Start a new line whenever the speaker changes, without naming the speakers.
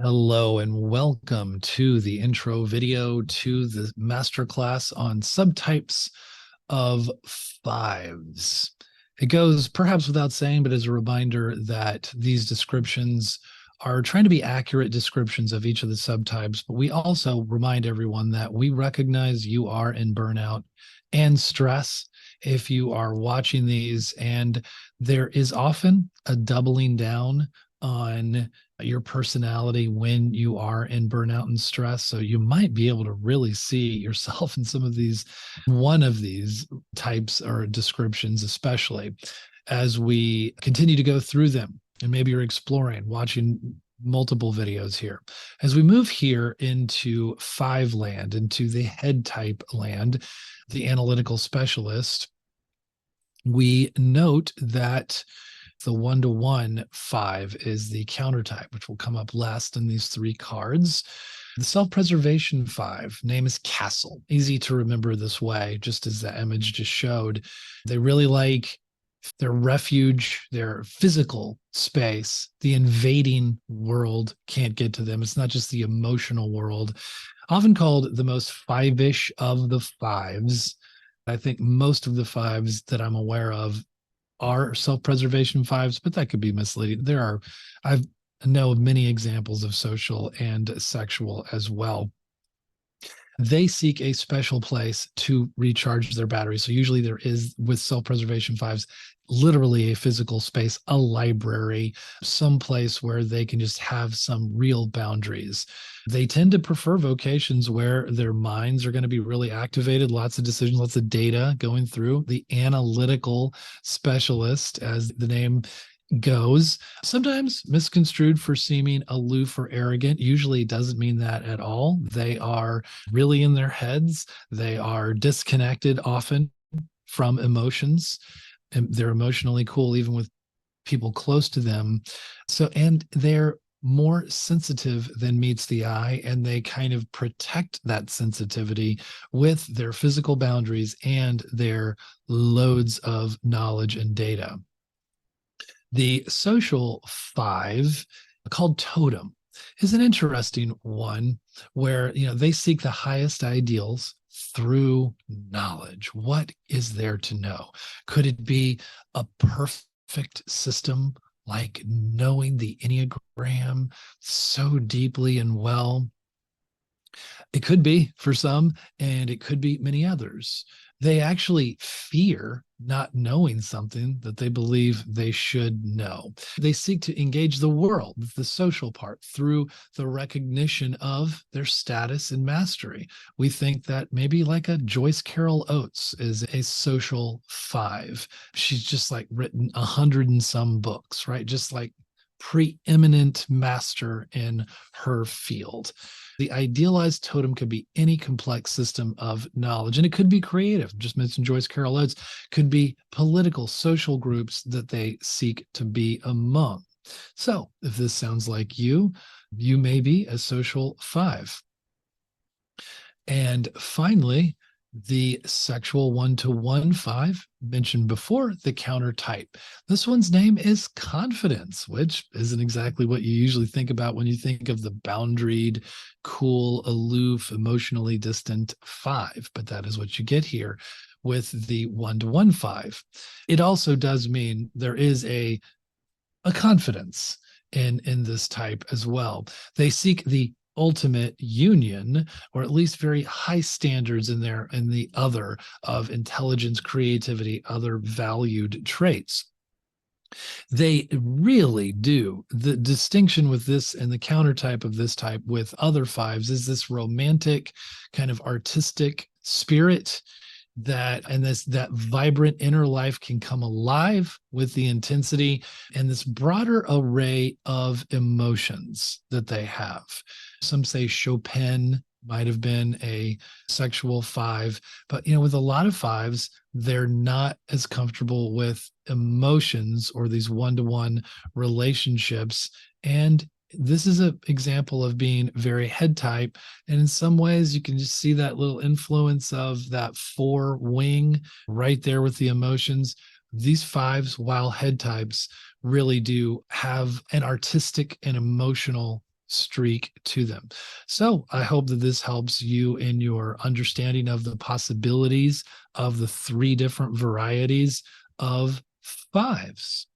Hello and welcome to the intro video to the masterclass on subtypes of fives. It goes perhaps without saying, but as a reminder that these descriptions are trying to be accurate descriptions of each of the subtypes, but we also remind everyone that we recognize you are in burnout and stress if you are watching these, and there is often a doubling down on your personality when you are in burnout and stress. So you might be able to really see yourself in some of these, one of these types or descriptions, especially as we continue to go through them. And maybe you're exploring, watching multiple videos here. As we move here into five land, into the head type land, the analytical specialist, we note that the 1-to-1 five is the counter type, which will come up last in these three cards. The self-preservation five, name is Castle. Easy to remember this way, just as the image just showed. They really like their refuge, their physical space. The invading world can't get to them. It's not just the emotional world. Often called the most five-ish of the fives. I think most of the fives that I'm aware of are self-preservation fives, but that could be misleading. I know of many examples of social and sexual as well. They seek a special place to recharge their batteries. So usually there is, with self-preservation fives, literally a physical space, a library, some place where they can just have some real boundaries. They tend to prefer vocations where their minds are going to be really activated, lots of decisions, lots of data going through. The analytical specialist, as the name goes, sometimes misconstrued for seeming aloof or arrogant. Usually doesn't mean that at all. They are really in their heads. They are disconnected often from emotions, and they're emotionally cool even with people close to them. So, and they're more sensitive than meets the eye, and they kind of protect that sensitivity with their physical boundaries and their loads of knowledge and data. The social five, called Totem, is an interesting one where, they seek the highest ideals through knowledge. What is there to know? Could it be a perfect system, like knowing the Enneagram so deeply and well? It could be for some, and it could be many others. They actually fear not knowing something that they believe they should know. They seek to engage the world, the social part, through the recognition of their status and mastery. We think that maybe like a Joyce Carol Oates is a social five. She's just like written 100 and some books, right? Just like preeminent master in her field. The idealized totem could be any complex system of knowledge, and it could be creative. Just mentioned Joyce Carol Oates. Could be political, social groups that they seek to be among. So if this sounds like you may be a social five. And finally, the sexual 1-to-1 five, mentioned before, the counter type. This one's name is Confidence, which isn't exactly what you usually think about when you think of the boundaried, cool, aloof, emotionally distant five, but that is what you get here with the 1-to-1 five. It also does mean there is a confidence in this type as well. They seek the ultimate union, or at least very high standards in the other of intelligence, creativity, other valued traits. They really do. The distinction with this and the counter type of this type with other fives is this romantic kind of artistic spirit that vibrant inner life can come alive with the intensity and this broader array of emotions that they have. Some say Chopin might have been a sexual five, but with a lot of fives, they're not as comfortable with emotions or these 1-to-1 relationships. And this is an example of being very head type. And in some ways, you can just see that little influence of that 4 wing right there with the emotions. These fives, while head types, really do have an artistic and emotional streak to them. So I hope that this helps you in your understanding of the possibilities of the 3 different varieties of 5s.